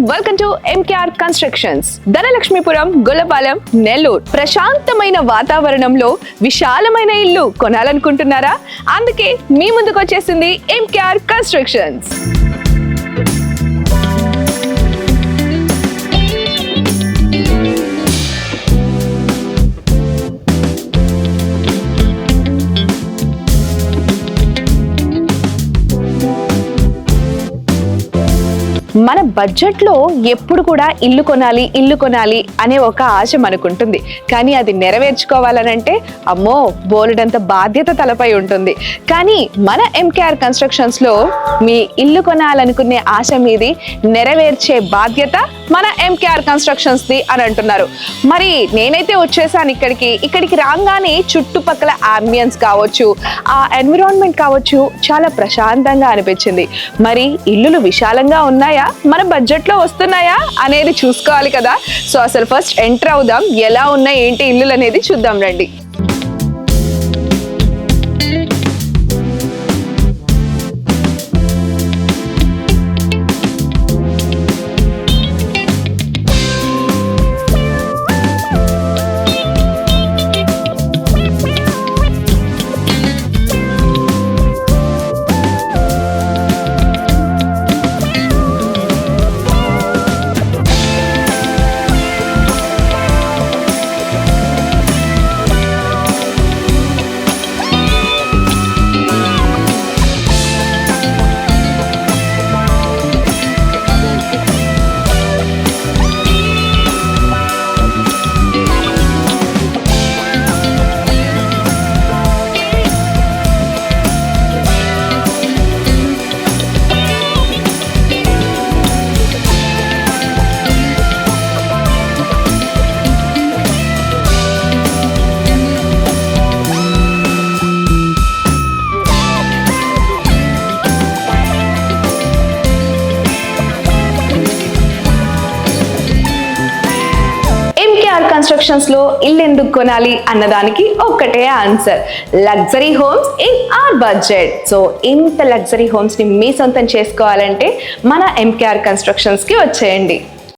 Welcome to MKR constructions. Dhanalakshmipuram, Gollapalem, Nellore. ప్రశాంతమైన వాతావరణంలో విశాలమైన ఇల్లు కొనాలనుకుంటున్నారా? అందుకే మీ ముందుకు వచ్చేసింది ఎంకేఆర్ కన్స్ట్రక్షన్స్. మన బడ్జెట్లో ఎప్పుడు కూడా ఇల్లు కొనాలి అనే ఒక ఆశ మనకుంటుంది. కానీ అది నెరవేర్చుకోవాలనంటే అమ్మో బోలెడంత బాధ్యత తలపై ఉంటుంది. కానీ మన ఎంకేఆర్ కన్స్ట్రక్షన్స్లో మీ ఇల్లు కొనాలనుకునే ఆశ మీది నెరవేర్చే బాధ్యత మన ఎంకేఆర్ కన్స్ట్రక్షన్స్ది అని అంటున్నారు. మరి నేనైతే వచ్చేసాను ఇక్కడికి రాగానే చుట్టుపక్కల అంబియన్స్ కావచ్చు, ఆ ఎన్విరాన్మెంట్ కావచ్చు, చాలా ప్రశాంతంగా అనిపించింది. మరి ఇల్లులు విశాలంగా ఉన్నాయా, మన బడ్జెట్ లో వస్తున్నాయా అనేది చూసుకోవాలి కదా. సో అసలు ఫస్ట్ ఎంటర్ అవుదాం, ఎలా ఉన్నాయి ఏంటి ఇల్లులు అనేది చూద్దాం రండి. కన్స్ట్రక్షన్స్ లో ఇల్లు ఎందుకు కొనాలి అన్నదానికి ఒక్కటే answer, luxury homes in our budget. So ఇంత లగ్జరీ హోమ్స్ ని మీ సొంతం చేసుకోవాలంటే మన ఎంకేఆర్ కన్స్ట్రక్షన్స్ కి వచ్చేయండి.